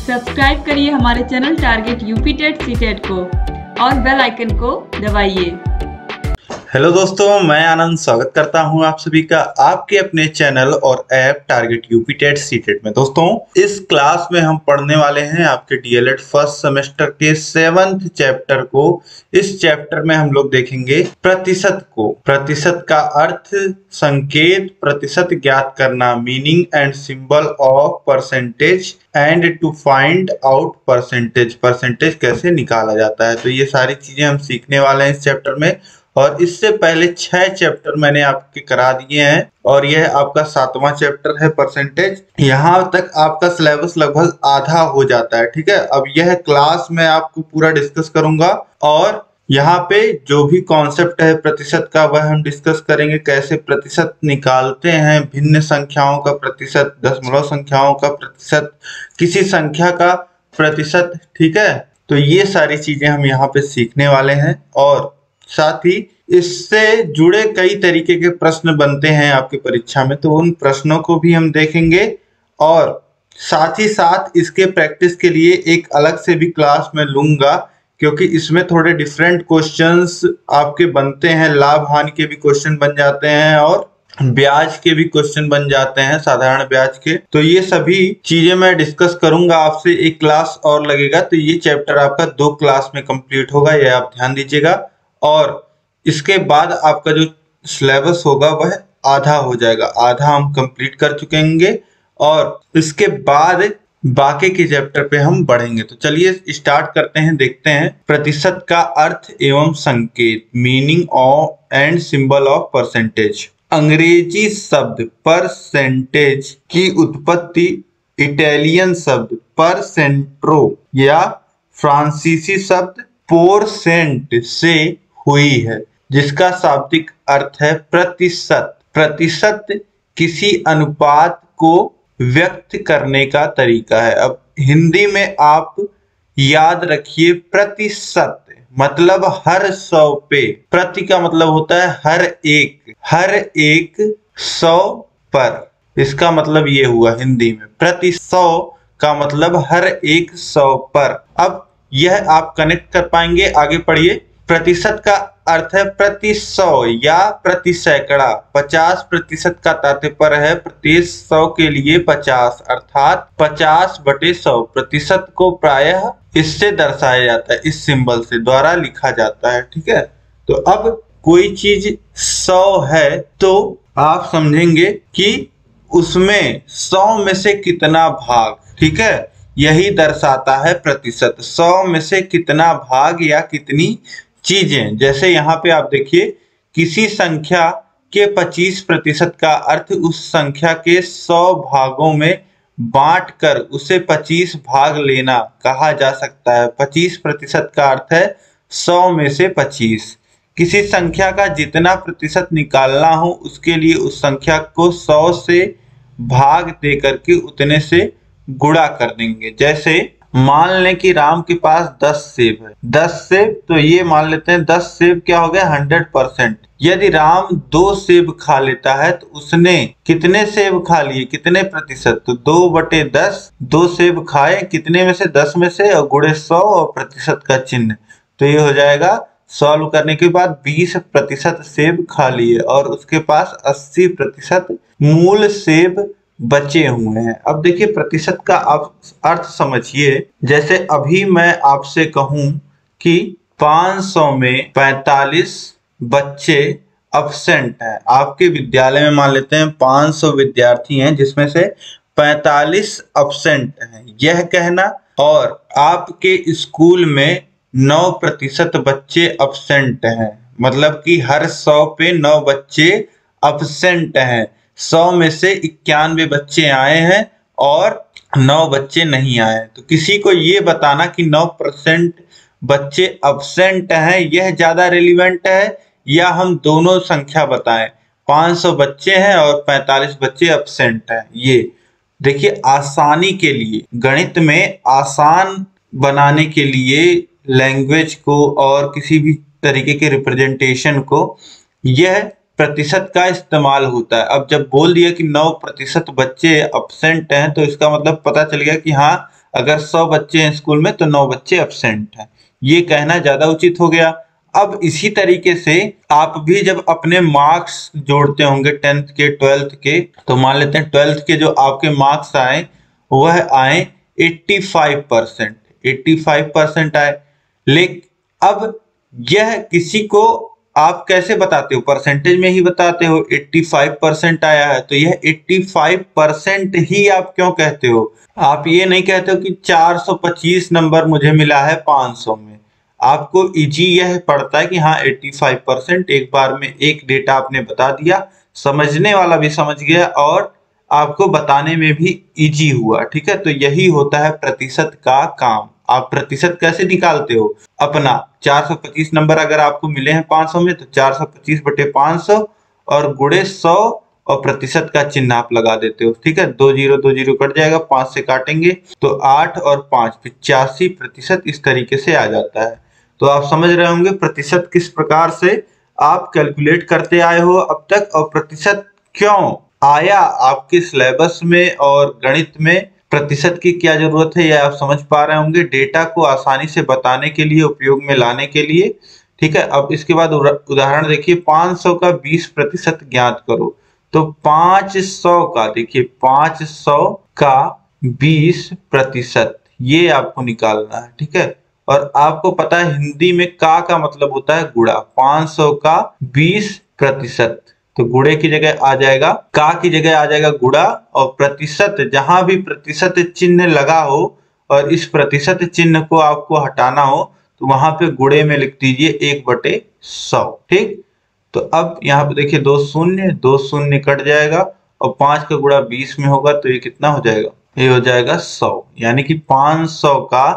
Subscribe करिए हमारे channel target UP TET CTET को और बेल आइकन को दबाइए। हेलो दोस्तों, मैं आनंद स्वागत करता हूं आप सभी का आपके अपने चैनल और app target UP TET CTET में। दोस्तों, इस क्लास में हम पढ़ने वाले हैं आपके डीएलएड फर्स्ट सेमेस्टर के 7th चैप्टर को। इस चैप्टर में हम लोग देखेंगे प्रतिशत को, प्रतिशत का अर्थ, संकेत, प्रतिशत ज्ञात करना, meaning and symbol of percentage and to find out percentage, percentage कैसे निकाला जाता है। तो ये सारी चीजें हम सीखने वाले हैं इस चैप्टर में। और इससे पहले 6 चैप्टर मैंने आपके करा दिए हैं और यह आपका 7वां चैप्टर है परसेंटेज। यहाँ तक आपका सिलेबस लगभग आधा हो जाता है। ठीक है, अब यह क्लास में आपको पूरा डिस्कस करूंगा और यहाँ पे जो भी कॉन्सेप्ट है प्रतिशत का वह हम डिस्कस करेंगे। कैसे प्रतिशत निकालते हैं, भिन्न संख्याओं का प्रतिशत, दशमलव संख्याओं का प्रतिशत, किसी संख्या का प्रतिशत। ठीक है, तो ये सारी चीजें हम यहाँ पे सीखने वाले हैं और साथ ही इससे जुड़े कई तरीके के प्रश्न बनते हैं आपकी परीक्षा में, तो उन प्रश्नों को भी हम देखेंगे। और साथ ही साथ इसके प्रैक्टिस के लिए एक अलग से भी क्लास में लूंगा, क्योंकि इसमें थोड़े डिफरेंट क्वेश्चंस आपके बनते हैं। लाभ हानि के भी क्वेश्चन बन जाते हैं और ब्याज के भी क्वेश्चन बन जाते हैं, साधारण ब्याज के। तो ये सभी चीजें मैं डिस्कस करूंगा आपसे। एक क्लास और लगेगा, तो ये चैप्टर आपका 2 क्लास में कंप्लीट होगा, ये आप ध्यान दीजिएगा। और इसके बाद आपका जो सिलेबस होगा वह आधा हो जाएगा, आधा हम कंप्लीट कर चुकेंगे और इसके बाद बाकी के चैप्टर पे हम बढ़ेंगे। तो चलिए स्टार्ट करते हैं, देखते हैं प्रतिशत का अर्थ एवं संकेत, meaning of and symbol of percentage. अंग्रेजी शब्द परसेंटेज की उत्पत्ति इटालियन शब्द परसेंट्रो या फ्रांसीसी शब्द पोरसेंट से हुई है, जिसका शाब्दिक अर्थ है प्रतिशत। प्रतिशत किसी अनुपात को व्यक्त करने का तरीका है। अब हिंदी में आप याद रखिए, प्रतिशत मतलब हर 100 पे, प्रति का मतलब होता है हर एक 100 पर। इसका मतलब ये हुआ हिंदी में, प्रति 100 का मतलब हर एक 100 पर। अब यह आप कनेक्ट कर पाएंगे, आगे पढ़िए। प्रतिशत का अर्थ है प्रति 100 या प्रति सैकड़ा। 50% का तात्पर्य है प्रति 100 के लिए 50, अर्थात 50/100। प्रतिशत को प्रायः इससे दर्शाया जाता है, इस सिंबल से द्वारा लिखा जाता है। ठीक है, तो अब कोई चीज 100 है तो आप समझेंगे कि उसमें 100 में से कितना भाग, ठीक है, यही दर्शाता है प्रतिशत। 100 में से कितना भाग या कितनी चीजें। जैसे यहाँ पे आप देखिए, किसी संख्या के 25% का अर्थ उस संख्या के 100 भागों में बांटकर उसे 25 भाग लेना कहा जा सकता है। 25% का अर्थ है 100 में से 25। किसी संख्या का जितना प्रतिशत निकालना हो उसके लिए उस संख्या को 100 से भाग दे करके उतने से गुणा कर देंगे। जैसे मान लें कि राम के पास 10 सेब है, 10 सेब, तो ये मान लेते हैं 10 सेब क्या हो गया, 100%। यदि राम 2 सेब खा लेता है तो उसने कितने सेब खा लिए, कितने प्रतिशत, तो 2/10। 2 सेब खाए कितने में से, 10 में से, और गुणे 100 और प्रतिशत का चिन्ह, तो ये हो जाएगा। सॉल्व करने के बाद 20% सेब खा लिए और उसके पास 80% मूल सेब बचे हुए हैं। अब देखिए प्रतिशत का आप अर्थ समझिए। जैसे अभी मैं आपसे कहूं कि 500 में 45 बच्चे अब्सेंट हैं। आपके विद्यालय में मान लेते हैं 500 विद्यार्थी हैं, जिसमें से 45 अब्सेंट हैं, यह कहना। और आपके स्कूल में 9% बच्चे अब्सेंट हैं, मतलब कि हर 100 पे 9 बच्चे अब्सेंट हैं। 100 में से 91 बच्चे आए हैं और 9 बच्चे नहीं आए। तो किसी को ये बताना कि 9% बच्चे अब्सेंट हैं, यह ज्यादा रेलिवेंट है, या हम दोनों संख्या बताएं, 500 बच्चे हैं और 45 बच्चे अब्सेंट हैं। ये देखिए, आसानी के लिए, गणित में आसान बनाने के लिए लैंग्वेज को और किसी भी तरीके के रिप्रेजेंटेशन को यह प्रतिशत का इस्तेमाल होता है। अब जब बोल दिया कि 9% बच्चे अब्सेंट हैं, तो इसका मतलब पता चल गया कि हाँ, अगर 100 बच्चे हैं स्कूल में तो 9 बच्चे एब्सेंट हैं। ये कहना ज्यादा उचित हो गया। अब इसी तरीके से आप भी जब अपने मार्क्स जोड़ते होंगे 10th के 12th के, तो मान लेते हैं 12th के जो आपके मार्क्स आए वह आए 85%, 85% आए। लेकिन अब यह किसी को आप कैसे बताते हो, परसेंटेज में ही बताते हो। 85% आया है तो यह 85% ही आप क्यों कहते हो? आप ये नहीं कहते हो कि 425 नंबर मुझे मिला है 500 में। आपको इजी यह पड़ता है कि हाँ 85% एक बार में एक डेटा आपने बता दिया, समझने वाला भी समझ गया और आपको बताने में भी इजी हुआ। ठीक है, तो यही होता है प्रतिशत का काम। आप प्रतिशत कैसे निकालते हो? अपना 425 नंबर अगर आपको मिले हैं 500 में तो 425 बटे 500 और गुणे 100 और प्रतिशत का चिन्ह आप लगा देते हो। ठीक है, 2 जीरो कट जाएगा, 5 से काटेंगे तो 8 और 5 85%। इस तरीके से आ जाता है। तो आप समझ रहे होंगे प्रतिशत किस प्रकार से आप कैलकुलेट करते आए हो अब तक, और प्रतिशत क्यों आया आपके सिलेबस में और गणित में प्रतिशत की क्या जरूरत है, यह आप समझ पा रहे होंगे। डेटा को आसानी से बताने के लिए, उपयोग में लाने के लिए। ठीक है, अब इसके बाद उदाहरण देखिए, 500 का 20% ज्ञात करो। तो 500 का, देखिए 500 का 20% ये आपको निकालना है। ठीक है, और आपको पता है हिंदी में का मतलब होता है गुणा। 500 का 20%, तो गुणे की जगह आ जाएगा, का की जगह आ जाएगा गुणा, और प्रतिशत, जहां भी प्रतिशत चिन्ह लगा हो और इस प्रतिशत चिन्ह को आपको हटाना हो तो वहां पे गुणे में लिख दीजिए 1/100। ठीक, तो अब यहाँ पे देखिए 2 शून्य कट जाएगा और 5 का गुणा 20 में होगा तो ये कितना हो जाएगा? ये हो जाएगा 100। यानी कि 500 का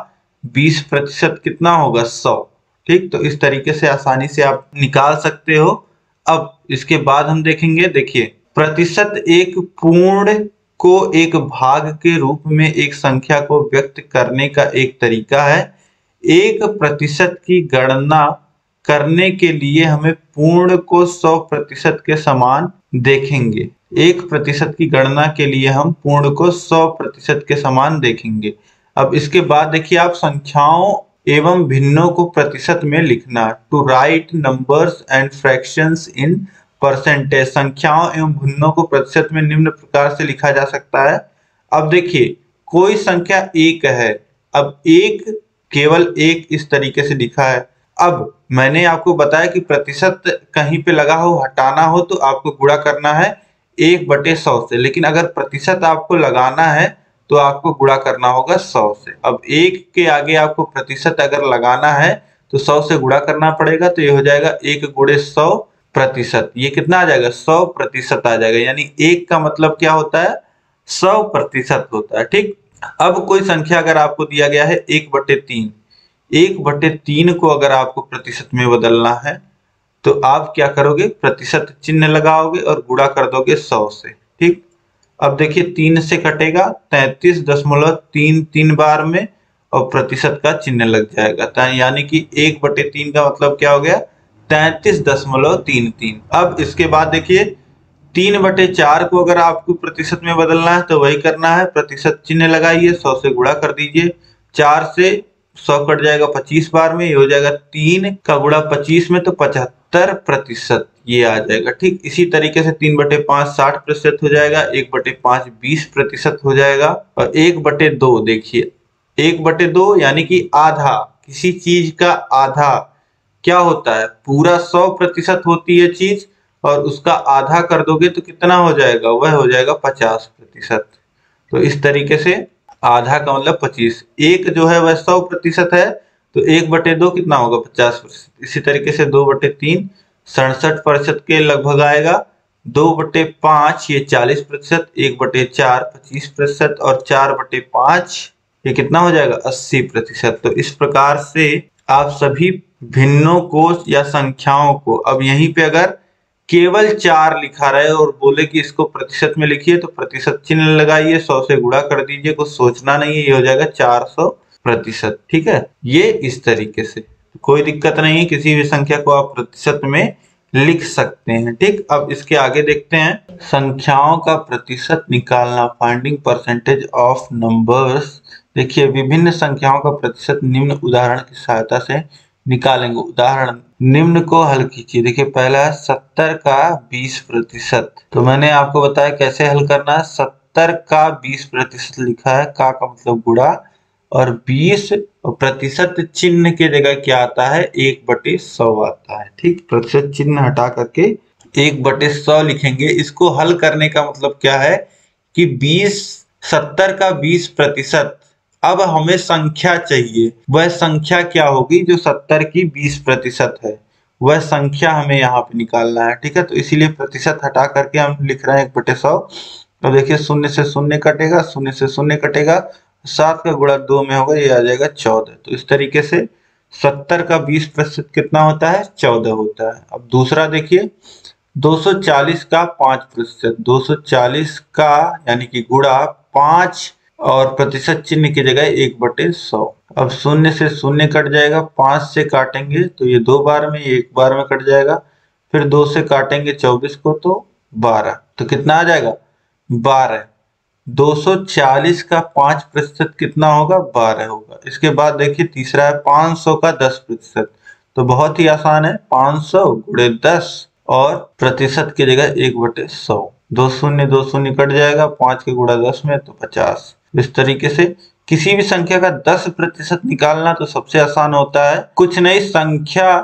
20% कितना होगा? 100। ठीक, तो इस तरीके से आसानी से आप निकाल सकते हो। अब इसके बाद हम देखेंगे, देखिए प्रतिशत एक पूर्ण को एक भाग के रूप में एक संख्या को व्यक्त करने का एक तरीका है। 1% की गणना करने के लिए हमें पूर्ण को 100% के समान देखेंगे। 1% की गणना के लिए हम पूर्ण को 100% के समान देखेंगे। अब इसके बाद देखिए, आप संख्याओं एवं भिन्नों को प्रतिशत में लिखना। To write numbers and fractions in percentage. संख्याओं एवं भिन्नों को प्रतिशत में निम्न प्रकार से लिखा जा सकता है। अब देखिए, कोई संख्या 1 है, अब 1 केवल 1 इस तरीके से लिखा है। अब मैंने आपको बताया कि प्रतिशत कहीं पे लगा हो, हटाना हो तो आपको गुणा करना है 1/100 से, लेकिन अगर प्रतिशत आपको लगाना है तो आपको गुणा करना होगा 100 से। अब 1 के आगे आपको प्रतिशत अगर लगाना है तो 100 से गुणा करना पड़ेगा, तो ये हो जाएगा 1 गुणे 100%। ये कितना आ जाएगा? 100% आ जाएगा। यानी 1 का मतलब क्या होता है? 100% होता है। ठीक, अब कोई संख्या अगर आपको दिया गया है 1/3, 1/3 को अगर आपको प्रतिशत में बदलना है तो आप क्या करोगे? प्रतिशत चिन्ह लगाओगे और गुणा कर दोगे 100 से। ठीक, अब देखिए 3 से कटेगा 33.33 बार में और प्रतिशत का चिन्ह लग जाएगा। यानी कि 1/3 का मतलब क्या हो गया? 33.33। अब इसके बाद देखिए 3/4 को अगर आपको प्रतिशत में बदलना है तो वही करना है, प्रतिशत चिन्ह लगाइए, 100 से गुणा कर दीजिए। 4 से 100 कट जाएगा 25 बार में, ये हो जाएगा 3 का गुणा 25 में तो 75% ये आ जाएगा। ठीक, इसी तरीके से 3/5 60% हो जाएगा, 1/5 20% हो जाएगा, और 1/2 देखिए 1/2 यानी कि आधा, किसी चीज का आधा क्या होता है? पूरा 100% होती है चीज, और उसका आधा कर दोगे तो कितना हो जाएगा? वह हो जाएगा 50%। तो इस तरीके से आधा का मतलब 25, एक जो है वह 100% है तो 1/2 कितना होगा? 50%। इसी तरीके से 2/3 67% के लगभग आएगा, 2/5 ये 40%, 1/4 25% और 4/5 ये कितना हो जाएगा? 80%। तो इस प्रकार से आप सभी भिन्नों को या संख्याओं को, अब यहीं पे अगर केवल 4 लिखा रहे और बोले कि इसको प्रतिशत में लिखिए तो प्रतिशत चिन्ह लगाइए, 100 से गुणा कर दीजिए, कुछ सोचना नहीं है, ये हो जाएगा 400%। ठीक है, ये इस तरीके से कोई दिक्कत नहीं है, किसी भी संख्या को आप प्रतिशत में लिख सकते हैं। ठीक, अब इसके आगे देखते हैं, संख्याओं का प्रतिशत निकालना, फाइंडिंग परसेंटेज ऑफ नंबर्स। देखिए विभिन्न संख्याओं का प्रतिशत निम्न उदाहरण की सहायता से निकालेंगे। उदाहरण निम्न को हल कीजिए। देखिए पहला है 70 का 20%। तो मैंने आपको बताया कैसे हल करना है। 70 का 20% लिखा है, का मतलब गुणा, और 20 प्रतिशत चिन्ह के जगह क्या आता है, 1/100 आता है। ठीक, प्रतिशत चिन्ह हटा करके 1/100 लिखेंगे। इसको हल करने का मतलब क्या है कि 70 का 20%। अब हमें संख्या चाहिए, वह संख्या क्या होगी जो 70 की 20% है, वह संख्या हमें यहाँ पे निकालना है। ठीक है, तो इसीलिए प्रतिशत हटा करके हम लिख रहे हैं 1/100। तो देखिए 0 से 0 कटेगा, 0 से 0 कटेगा, 7 का गुणा 2 में होगा, ये आ जाएगा 14। तो इस तरीके से 70 का 20% कितना होता है, 14 होता है। अब दूसरा देखिए 240 का 5%। 240 का यानी कि गुणा 5 और प्रतिशत चिन्ह की जगह 1/100। अब 0 से 0 कट जाएगा, 5 से काटेंगे तो ये 2 बार में, ये 1 बार में कट जाएगा। फिर 2 से काटेंगे 24 को तो 12। तो कितना आ जाएगा, 12। 240 का 5% कितना होगा, 12 होगा। इसके बाद देखिए तीसरा है 500 का 10%। तो बहुत ही आसान है, 500 गुणे 10 और प्रतिशत की जगह 1/100। 2 शून्य कट जाएगा, 5 के गुणा 10 में तो 50। इस तरीके से किसी भी संख्या का 10% निकालना तो सबसे आसान होता है। कुछ नहीं, संख्या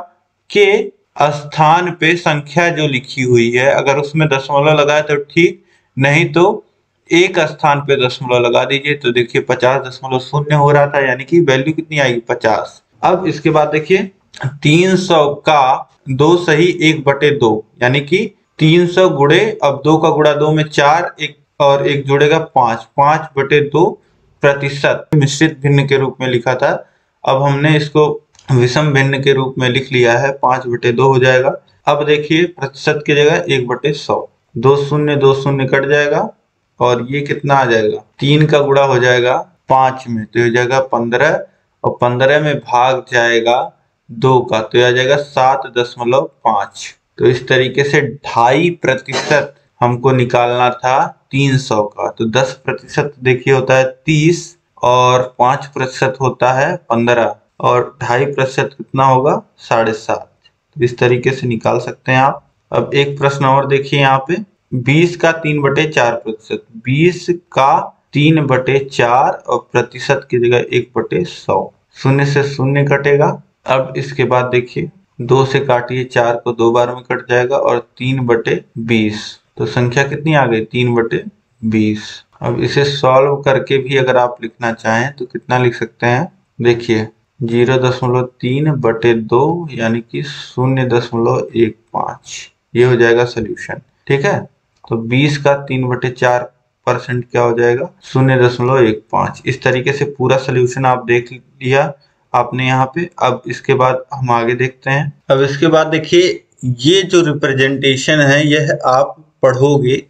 के स्थान पे संख्या जो लिखी हुई है अगर उसमें दशमलव लगाए तो ठीक, नहीं तो एक स्थान पे दशमलव लगा दीजिए। तो देखिए 50.0 हो रहा था, यानी कि वैल्यू कितनी आएगी, 50। अब इसके बाद देखिए 300 का 2 सही 1/2, यानी कि 300 गुणे, अब 2 का गुणा 2 में 4, एक और एक जुड़ेगा 5, 5/2 प्रतिशत मिश्रित भिन्न के रूप में लिखा था। अब हमने इसको विषम भिन्न के रूप में लिख लिया है, 5/2 हो जाएगा। अब देखिए प्रतिशत की जगह 1/100। 2 शून्य कट जाएगा और ये कितना आ जाएगा, 3 का गुणा हो जाएगा 5 में तो हो जाएगा 15, और 15 में भाग जाएगा 2 का तो आ जाएगा 7.5। तो इस तरीके से 2.5% हमको निकालना था 300 का। तो 10% देखिए होता है 30 और 5% होता है 15 और 2.5% कितना होगा, 7.5। तो इस तरीके से निकाल सकते हैं आप। अब एक प्रश्न और देखिए यहाँ पे 20 का 3/4%। 20 का 3/4 और प्रतिशत की जगह 1/100। 0 से 0 कटेगा। अब इसके बाद देखिए 2 से काटिए, 4 को 2 बार में कट जाएगा और 3/20। तो संख्या कितनी आ गई, 3/20। अब इसे सॉल्व करके भी अगर आप लिखना चाहें तो कितना लिख सकते हैं, देखिए 0.3/2 यानी कि 0.15, ये हो जाएगा सोल्यूशन। ठीक है, तो 20 का 3/4% क्या हो जाएगा, 0.15। इस तरीके से पूरा सोल्यूशन आप देख लिया आपने यहाँ पे। अब इसके बाद हम आगे देखते हैं। अब इसके बाद देखिए ये जो रिप्रेजेंटेशन है यह आप पढ़ोगे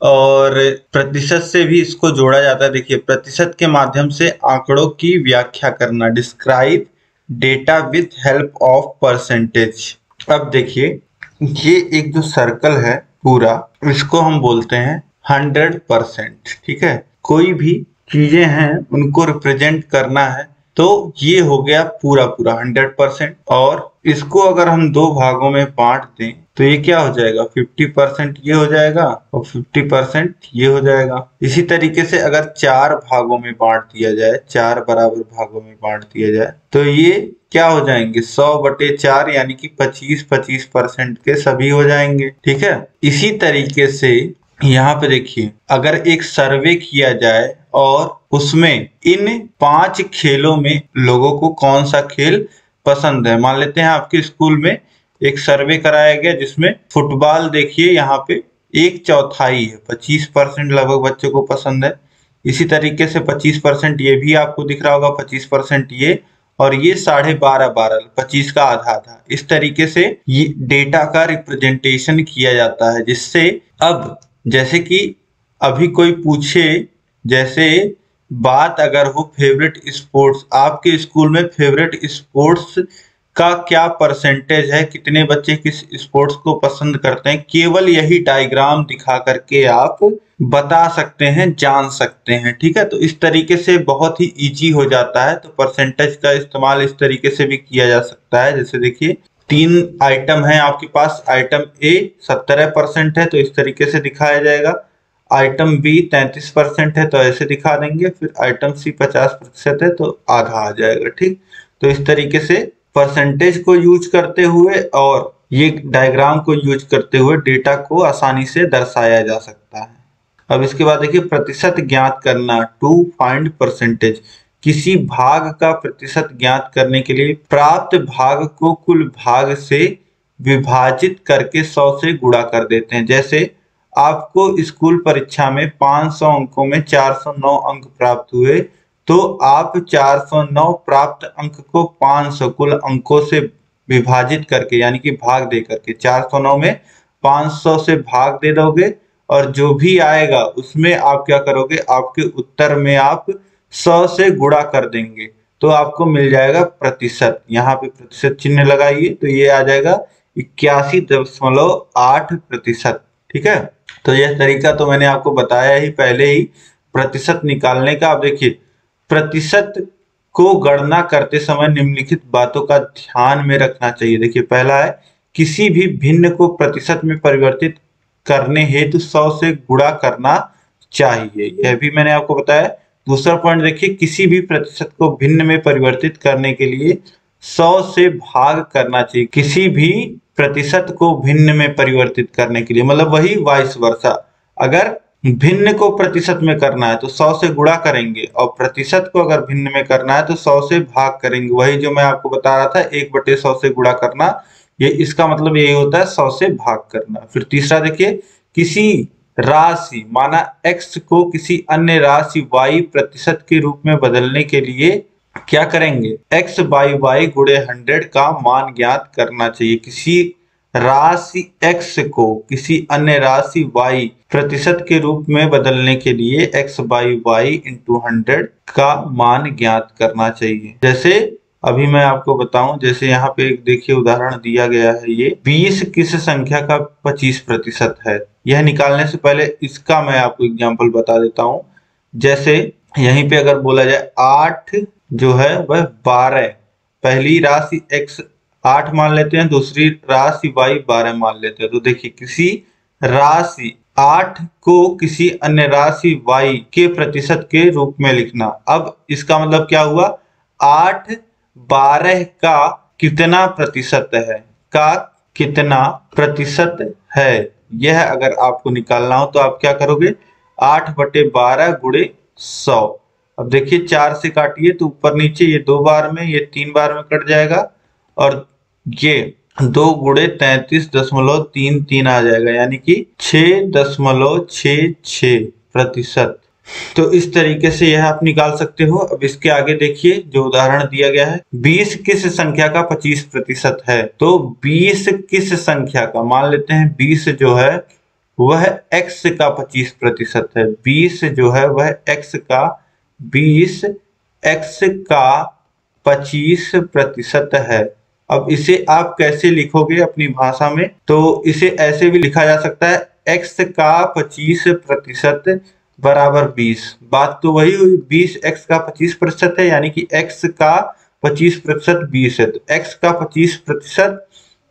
और प्रतिशत से भी इसको जोड़ा जाता है। देखिए प्रतिशत के माध्यम से आंकड़ों की व्याख्या करना, describe data with help of percentage. अब देखिए ये एक जो सर्कल है पूरा, इसको हम बोलते हैं 100%। ठीक है, कोई भी चीजें हैं उनको रिप्रेजेंट करना है तो ये हो गया पूरा 100%। और इसको अगर हम 2 भागों में बांट दें तो ये क्या हो जाएगा, 50% ये हो जाएगा और 50% ये हो जाएगा। इसी तरीके से अगर 4 भागों में बांट दिया जाए, 4 बराबर भागों में बांट दिया जाए तो ये क्या हो जाएंगे, 100/4 यानी कि 25% के सभी हो जाएंगे। ठीक है, इसी तरीके से यहाँ पे देखिए अगर एक सर्वे किया जाए और उसमें इन 5 खेलों में लोगों को कौन सा खेल पसंद है। मान लेते हैं आपके स्कूल में एक सर्वे कराया गया जिसमें फुटबॉल देखिए यहाँ पे 1/4 है, 25% लगभग बच्चों को पसंद है। इसी तरीके से 25% ये भी आपको दिख रहा होगा, 25% ये, और ये 12.5, 25 का आधा। इस तरीके से ये डेटा का रिप्रेजेंटेशन किया जाता है, जिससे अब जैसे कि अभी कोई पूछे, जैसे बात अगर हो फेवरेट स्पोर्ट्स, आपके स्कूल में फेवरेट स्पोर्ट्स का क्या परसेंटेज है, कितने बच्चे किस स्पोर्ट्स को पसंद करते हैं, केवल यही डायग्राम दिखा करके आप बता सकते हैं, जान सकते हैं। ठीक है, तो इस तरीके से बहुत ही इजी हो जाता है। तो परसेंटेज का इस्तेमाल इस तरीके से भी किया जा सकता है। जैसे देखिए 3 आइटम है आपके पास, आइटम ए 17% है तो इस तरीके से दिखाया जाएगा, आइटम बी 33% है तो ऐसे दिखा देंगे, फिर आइटम सी 50% है तो आधा आ जाएगा। ठीक, तो इस तरीके से परसेंटेज को यूज करते हुए और ये डायग्राम को यूज करते हुए डेटा को आसानी से दर्शाया जा सकता है। अब इसके बाद देखिए प्रतिशत ज्ञात करना, टू फाइंड परसेंटेज। किसी भाग का प्रतिशत ज्ञात करने के लिए प्राप्त भाग को कुल भाग से विभाजित करके 100 से गुणा कर देते हैं। जैसे आपको स्कूल परीक्षा में 500 अंकों में 409 अंक प्राप्त हुए, तो आप 409 प्राप्त अंक को 500 कुल अंकों से विभाजित करके यानी कि भाग दे करके 409 में 500 से भाग दे दोगे और जो भी आएगा उसमें आप क्या करोगे, आपके उत्तर में आप 100 से गुणा कर देंगे तो आपको मिल जाएगा प्रतिशत। यहाँ पे प्रतिशत चिन्ह लगाइए तो ये आ जाएगा 81.8%। ठीक है, तो यह तरीका तो मैंने आपको बताया ही पहले ही प्रतिशत निकालने का। अब देखिए प्रतिशत को गणना करते समय निम्नलिखित बातों का ध्यान में रखना चाहिए। देखिए पहला है किसी भी भिन्न को प्रतिशत में परिवर्तित करने हेतु 100 से गुणा करना चाहिए, यह भी मैंने आपको बताया। दूसरा पॉइंट देखिए किसी भी प्रतिशत को भिन्न में परिवर्तित करने के लिए 100 से भाग करना चाहिए। किसी भी प्रतिशत को भिन्न में परिवर्तित करने के लिए मतलब वही वाइस वर्सा, अगर भिन्न को प्रतिशत में करना है तो 100 से गुणा करेंगे और प्रतिशत को अगर भिन्न में करना है तो 100 से भाग करेंगे। वही जो मैं आपको बता रहा था 1/100 से गुणा करना, ये इसका मतलब यही होता है 100 से भाग करना। फिर तीसरा देखिए किसी राशि माना x को किसी अन्य राशि y प्रतिशत के रूप में बदलने के लिए क्या करेंगे, x बाई y गुणे 100 का मान ज्ञात करना चाहिए। किसी राशि x को किसी अन्य राशि y प्रतिशत के रूप में बदलने के लिए x बाई y इंटू 100 का मान ज्ञात करना चाहिए। जैसे अभी मैं आपको बताऊं, जैसे यहाँ पे एक देखिए उदाहरण दिया गया है, ये 20 किस संख्या का 25% है। यह निकालने से पहले इसका मैं आपको एग्जांपल बता देता हूं। जैसे यहीं पे अगर बोला जाए 8 जो है वह 12, पहली राशि x 8 मान लेते हैं, दूसरी राशि y 12 मान लेते हैं। तो देखिए किसी राशि 8 को किसी अन्य राशि y के प्रतिशत के रूप में लिखना। अब इसका मतलब क्या हुआ, 8 12 का कितना प्रतिशत है, का कितना प्रतिशत है, यह अगर आपको निकालना हो तो आप क्या करोगे 8/12 गुणे 100। अब देखिए 4 से काटिए तो ऊपर नीचे ये 2 बार में, ये 3 बार में कट जाएगा और ये 2 गुणे 33.33 आ जाएगा यानी कि 6.66%। तो इस तरीके से यह आप निकाल सकते हो। अब इसके आगे देखिए जो उदाहरण दिया गया है, 20 किस संख्या का 25% है। तो 20 किस संख्या का, मान लेते हैं 20 जो है वह x का 25% है। 20 जो है वह x का 20 x का 25% है। अब इसे आप कैसे लिखोगे अपनी भाषा में, तो इसे ऐसे भी लिखा जा सकता है x का 25% बराबर 20। बात तो वही हुई, 20 x का 25% है यानी कि x का 25% 20 है। तो x का 25%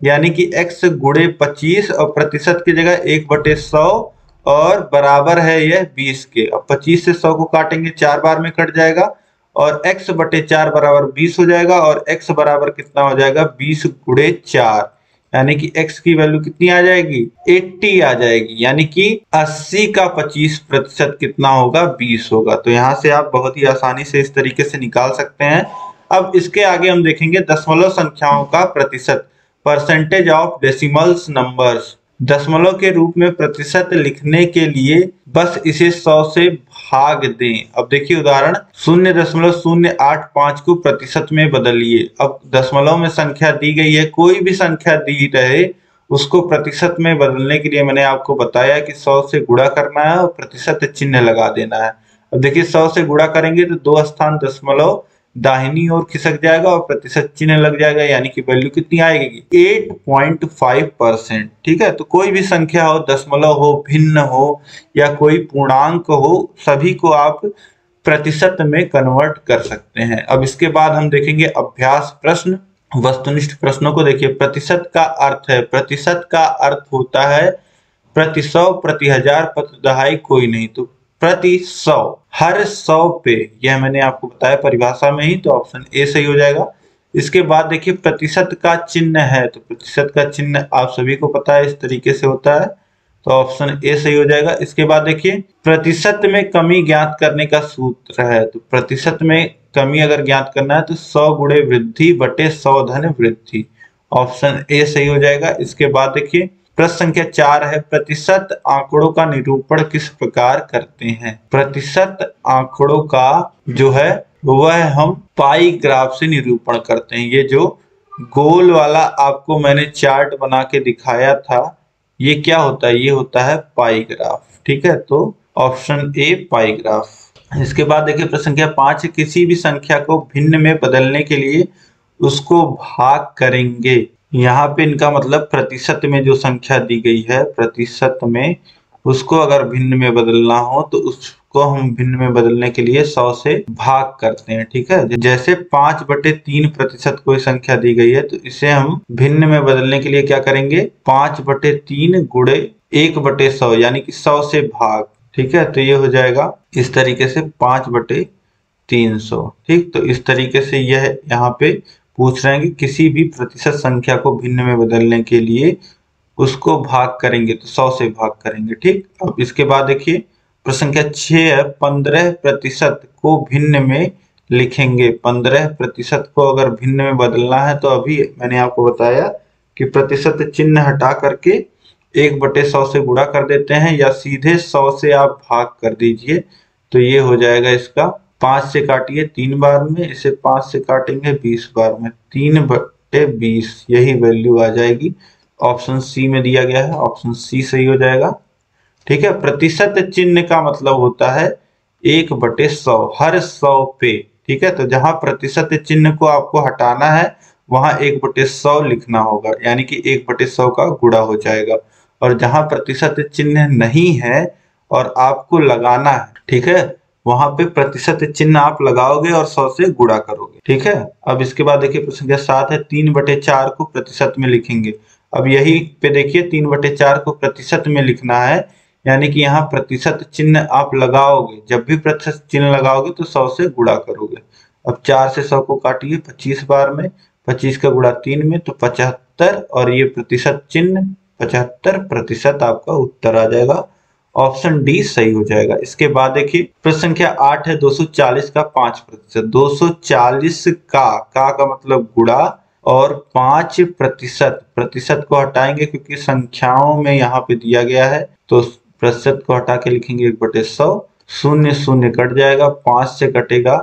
यानी कि x गुणे 25 और प्रतिशत की जगह 1/100 और बराबर है यह 20 के। अब 25 से 100 को काटेंगे 4 बार में कट जाएगा और x/4 बराबर 20 हो जाएगा और x बराबर कितना हो जाएगा 20 गुणे 4 यानी कि x की वैल्यू कितनी आ जाएगी 80 आ जाएगी, यानी कि 80 का 25% कितना होगा 20 होगा। तो यहाँ से आप बहुत ही आसानी से इस तरीके से निकाल सकते हैं। अब इसके आगे हम देखेंगे दशमलव संख्याओं का प्रतिशत, परसेंटेज ऑफ डेसिमल्स नंबर्स। दशमलव के रूप में प्रतिशत लिखने के लिए बस इसे 100 से भाग दें। अब देखिए उदाहरण 0.085 को प्रतिशत में बदलिए। अब दशमलव में संख्या दी गई है, कोई भी संख्या दी रहे उसको प्रतिशत में बदलने के लिए मैंने आपको बताया कि 100 से गुणा करना है और प्रतिशत चिन्ह लगा देना है। अब देखिए 100 से गुणा करेंगे तो 2 स्थान दशमलव दाहिनी ओर खिसक जाएगा और प्रतिशत चिन्ह लग जाएगा, यानी कि वैल्यू कितनी आएगी 8.5%। ठीक है, तो कोई भी संख्या हो, दशमलव हो, भिन्न हो या कोई पूर्णांक हो, सभी को आप प्रतिशत में कन्वर्ट कर सकते हैं। अब इसके बाद हम देखेंगे अभ्यास प्रश्न, वस्तुनिष्ठ प्रश्नों को। देखिए, प्रतिशत का अर्थ है, प्रतिशत का अर्थ होता है प्रति सौ, प्रति हजार, प्रति दहाई कोई नहीं, तो प्रति सौ, हर 100 पे, यह मैंने आपको बताया परिभाषा में ही, तो ऑप्शन ए सही हो जाएगा। इसके बाद देखिए प्रतिशत का चिन्ह है, तो प्रतिशत का चिन्ह आप सभी को पता है इस तरीके से होता है, तो ऑप्शन ए सही हो जाएगा। इसके बाद देखिए प्रतिशत में कमी ज्ञात करने का सूत्र है, तो प्रतिशत में कमी अगर ज्ञात करना है तो 100 गुणे वृद्धि बटे 100 धन वृद्धि, ऑप्शन ए सही हो जाएगा। इसके बाद देखिए प्रश्न संख्या 4 है, प्रतिशत आंकड़ों का निरूपण किस प्रकार करते हैं। प्रतिशत आंकड़ों का जो है वह हम पाई ग्राफ से निरूपण करते हैं। ये जो गोल वाला आपको मैंने चार्ट बना के दिखाया था, ये क्या होता है, ये होता है पाई ग्राफ। ठीक है, तो ऑप्शन ए पाई ग्राफ। इसके बाद देखिए प्रश्न संख्या 5, किसी भी संख्या को भिन्न में बदलने के लिए उसको भाग करेंगे। यहाँ पे इनका मतलब प्रतिशत में जो संख्या दी गई है, प्रतिशत में उसको अगर भिन्न में बदलना हो तो उसको हम भिन्न में बदलने के लिए 100 से भाग करते हैं। ठीक है, जैसे 5/3% कोई संख्या दी गई है, तो इसे हम भिन्न में बदलने के लिए क्या करेंगे, 5/3 गुणे 1/100, यानी कि 100 से भाग। ठीक है, तो ये हो जाएगा इस तरीके से 5/300। ठीक, तो इस तरीके से यह यहाँ पे पूछ रहे हैं कि किसी भी प्रतिशत संख्या को भिन्न में बदलने के लिए उसको भाग करेंगे तो 100 से भाग करेंगे। ठीक, अब इसके बाद देखिए प्रश्न संख्या 6 है, 15% को भिन्न में लिखेंगे। 15% को अगर भिन्न में बदलना है तो अभी मैंने आपको बताया कि प्रतिशत चिन्ह हटा करके 1/100 से गुणा कर देते हैं, या सीधे 100 से आप भाग कर दीजिए, तो ये हो जाएगा इसका 5 से काटिए 3 बार में, इसे 5 से काटेंगे 20 बार में, 3/20, यही वैल्यू आ जाएगी। ऑप्शन सी में दिया गया है, ऑप्शन सी सही हो जाएगा। ठीक है, प्रतिशत चिन्ह का मतलब होता है 1/100, हर 100 पे। ठीक है, तो जहां प्रतिशत चिन्ह को आपको हटाना है वहां 1/100 लिखना होगा, यानी कि 1/100 का गुणा हो जाएगा। और जहां प्रतिशत चिन्ह नहीं है और आपको लगाना है, ठीक है, वहां पे प्रतिशत चिन्ह आप लगाओगे और 100 से गुणा करोगे। ठीक है, अब इसके बाद देखिए प्रश्न संख्या 7 है, 3/4 को प्रतिशत में लिखेंगे। अब यही पे देखिए 3/4 को प्रतिशत में लिखना है, यानी कि यहाँ प्रतिशत चिन्ह आप लगाओगे, जब भी प्रतिशत चिन्ह लगाओगे तो 100 से गुणा करोगे। अब 4 से 100 को काटिए 25 बार में, 25 का गुणा 3 में, तो 75, और ये प्रतिशत चिन्ह 75% आपका उत्तर आ जाएगा, ऑप्शन डी सही हो जाएगा। इसके बाद देखिए प्रश्न संख्या 8 है, 240 का 5%। 240 का मतलब गुणा, और 5% प्रतिशत को हटाएंगे क्योंकि संख्याओं में यहाँ पे दिया गया है, तो प्रतिशत को हटा के लिखेंगे 1/100, 0 0 कट जाएगा, 5 से कटेगा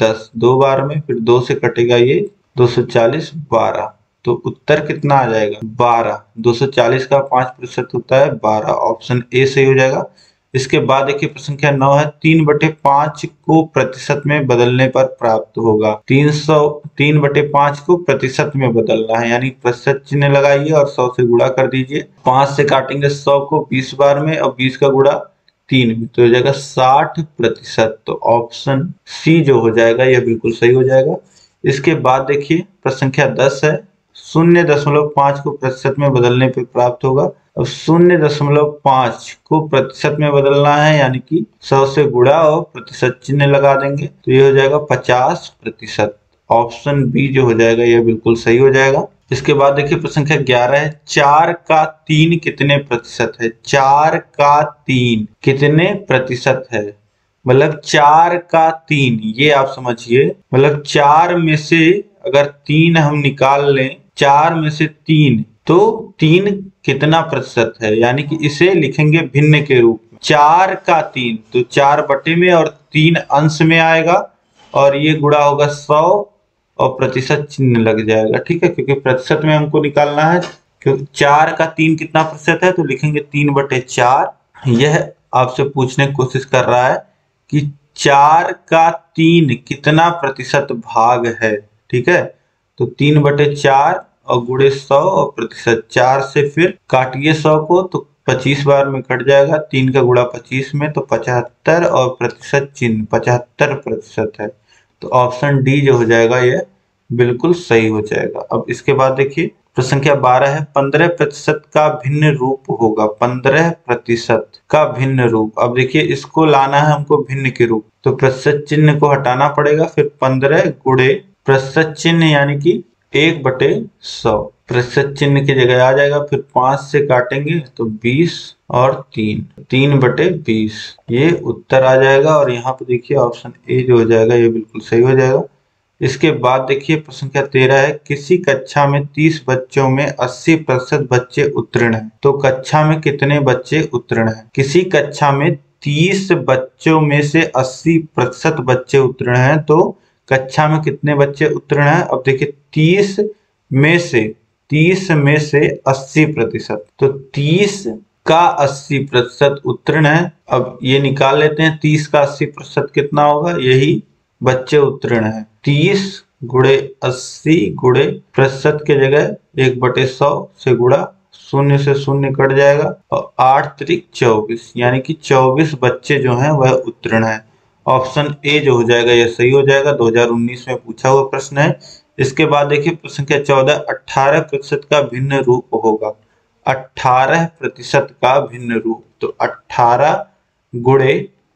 10 2 बार में, फिर 2 से कटेगा ये 240 12, तो उत्तर कितना आ जाएगा 12। 240 का 5% होता है 12, ऑप्शन ए सही हो जाएगा। इसके बाद देखिए प्रश्न संख्या 9 है, 3/5 को प्रतिशत में बदलने पर प्राप्त होगा। 3/5 को प्रतिशत में बदलना है, यानी प्रतिशत चिन्ह लगाइए और 100 से गुणा कर दीजिए। 5 से काटेंगे 100 को 20 बार में, और 20 का गुणा 3 में, तो हो जाएगा 60%, तो ऑप्शन सी जो हो जाएगा यह बिल्कुल सही हो जाएगा। इसके बाद देखिए प्रश्न संख्या 10 है, 0.5 को प्रतिशत में बदलने पर प्राप्त होगा। अब 0.5 को प्रतिशत में बदलना है, यानी कि 100 से गुणा और प्रतिशत चिन्ह लगा देंगे, तो ये हो जाएगा 50%, ऑप्शन बी जो हो जाएगा यह बिल्कुल सही हो जाएगा। इसके बाद देखिए प्रश्न संख्या 11 है, 4 का 3 कितने प्रतिशत है। 4 का 3 कितने प्रतिशत है, मतलब 4 का 3, ये आप समझिए, मतलब 4 में से अगर 3 हम निकाल लें, 4 में से 3, तो 3 कितना प्रतिशत है, यानी कि इसे लिखेंगे भिन्न के रूप में। 4 का 3 तो 4 बटे में और 3 अंश में आएगा, और ये गुणा होगा 100 और प्रतिशत चिन्ह लग जाएगा। ठीक है, क्योंकि प्रतिशत में हमको निकालना है, क्योंकि 4 का 3 कितना प्रतिशत है, तो लिखेंगे 3/4। यह आपसे पूछने की कोशिश कर रहा है कि 4 का 3 कितना प्रतिशत भाग है। ठीक है, तो 3/4 और गुणे 100 और प्रतिशत 4 से फिर काटिए 100 को, तो 25 बार में कट जाएगा। 3 का गुणा 25 में, तो 75 और प्रतिशत चिन्ह 75% है। तो ऑप्शन डी जो हो जाएगा ये बिल्कुल सही हो जाएगा। अब इसके बाद देखिए प्रश्न संख्या 12 है, 15% का भिन्न रूप होगा। 15% का भिन्न रूप। अब देखिए इसको लाना है हमको भिन्न के रूप, तो प्रतिशत चिन्ह को हटाना पड़ेगा। फिर 15 गुणे प्रतिशत चिन्ह यानी कि 1/100 प्रतिशत चिन्ह की जगह आ जाएगा। फिर 5 से काटेंगे तो 20 और 3/20 ये उत्तर आ जाएगा। और यहाँ पे देखिए ऑप्शन ए जो हो जाएगा ये बिल्कुल सही हो जाएगा। इसके बाद देखिए प्रश्न संख्या 13 है, किसी कक्षा में 30 बच्चों में 80% बच्चे उत्तीर्ण हैं, तो कक्षा में कितने बच्चे उत्तीर्ण हैं। किसी कक्षा में 30 बच्चों में से 80% बच्चे उत्तीर्ण हैं, तो कक्षा में कितने बच्चे उत्तीर्ण हैं। अब देखिए 30 में से 80%, तो 30 का 80% उत्तीर्ण है। अब ये निकाल लेते हैं, 30 का 80% कितना होगा, यही बच्चे उत्तीर्ण है। 30 गुणे 80 गुणे प्रतिशत के जगह 1/100 से गुणा, 0 से 0 कट जाएगा और 8 त्रिक 24 यानी कि 24 बच्चे जो हैं वह उत्तीर्ण है। ऑप्शन ए जो हो जाएगा यह सही हो जाएगा। 2019 में पूछा हुआ प्रश्न है। इसके बाद देखिए प्रश्न संख्या 14, 18% का भिन्न रूप होगा। 18% का भिन्न रूप, तो 18 गुणे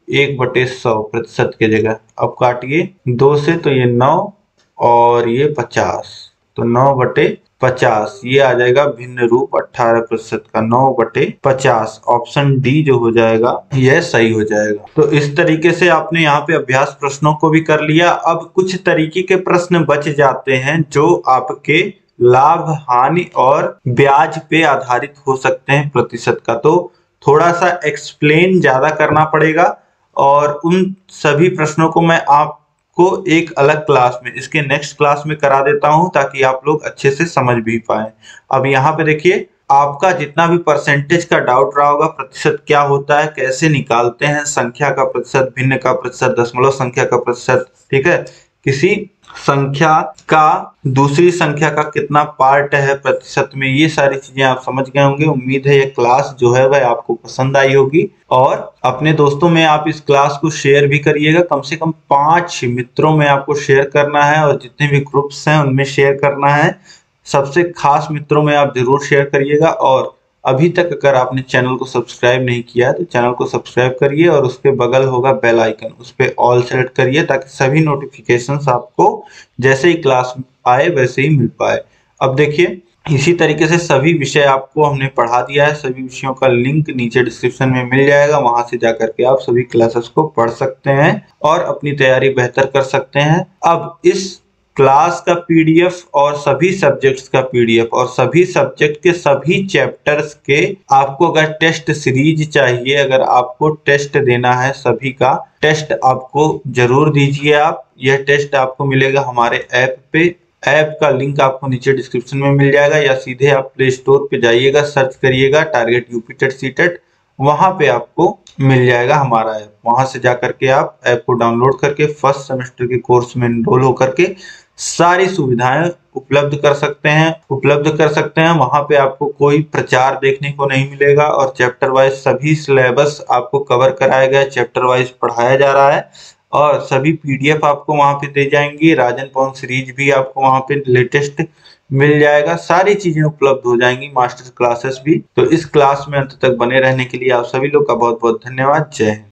1/100 प्रतिशत की जगह। अब काटिए 2 से, तो ये 9 और ये 50, तो 9/50 ये आ जाएगा भिन्न रूप 18% का। 9/50 ऑप्शन डी जो हो जाएगा यह सही हो जाएगा। तो इस तरीके से आपने यहाँ पे अभ्यास प्रश्नों को भी कर लिया। अब कुछ तरीके के प्रश्न बच जाते हैं जो आपके लाभ हानि और ब्याज पे आधारित हो सकते हैं प्रतिशत का, तो थोड़ा सा एक्सप्लेन ज्यादा करना पड़ेगा। और उन सभी प्रश्नों को मैं आपको एक अलग क्लास में, इसके नेक्स्ट क्लास में करा देता हूं, ताकि आप लोग अच्छे से समझ भी पाए। अब यहाँ पे देखिए आपका जितना भी परसेंटेज का डाउट रहा होगा, प्रतिशत क्या होता है, कैसे निकालते हैं, संख्या का प्रतिशत, भिन्न का प्रतिशत, दशमलव संख्या का प्रतिशत, ठीक है, किसी संख्या का दूसरी संख्या का कितना पार्ट है प्रतिशत में, ये सारी चीजें आप समझ गए होंगे। उम्मीद है ये क्लास जो है वह आपको पसंद आई होगी और अपने दोस्तों में आप इस क्लास को शेयर भी करिएगा। कम से कम 5 मित्रों में आपको शेयर करना है और जितने भी ग्रुप्स हैं उनमें शेयर करना है। सबसे खास मित्रों में आप जरूर शेयर करिएगा। और अभी तक अगर आपने चैनल को सब्सक्राइब नहीं किया तो चैनल को सब्सक्राइब करिए और उसके बगल होगा बेल आइकन, उस पर ऑल सेलेक्ट करिए ताकि सभी नोटिफिकेशंस आपको जैसे ही क्लास आए वैसे ही मिल पाए। अब देखिए इसी तरीके से सभी विषय आपको हमने पढ़ा दिया है। सभी विषयों का लिंक नीचे डिस्क्रिप्शन में मिल जाएगा, वहां से जाकर के आप सभी क्लासेस को पढ़ सकते हैं और अपनी तैयारी बेहतर कर सकते हैं। अब इस क्लास का पीडीएफ और सभी सब्जेक्ट्स का पीडीएफ और सभी सब्जेक्ट के सभी चैप्टर्स के आपको अगर टेस्ट सीरीज चाहिए, अगर आपको टेस्ट देना है, सभी का टेस्ट आपको जरूर दीजिए आप। यह टेस्ट आपको मिलेगा हमारे ऐप पे। ऐप का लिंक आपको नीचे डिस्क्रिप्शन में मिल जाएगा या सीधे आप प्ले स्टोर पे जाइएगा, सर्च करिएगा टारगेट यूपी टेट सीटेट, वहां पे आपको मिल जाएगा हमारा ऐप। वहां से जाकर के आप ऐप को डाउनलोड करके फर्स्ट सेमेस्टर के कोर्स में एनरोल होकर के सारी सुविधाएं उपलब्ध कर सकते हैं। वहां पे आपको कोई प्रचार देखने को नहीं मिलेगा और चैप्टर वाइज सभी सिलेबस आपको कवर कराया गया, चैप्टर वाइज पढ़ाया जा रहा है और सभी पीडीएफ आपको वहां पे दे जाएंगी। राजन पवन सीरीज भी आपको वहां पे लेटेस्ट मिल जाएगा, सारी चीजें उपलब्ध हो जाएंगी, मास्टर क्लासेस भी। तो इस क्लास में अंत तक बने रहने के लिए आप सभी लोग का बहुत बहुत धन्यवाद। जय हिंद।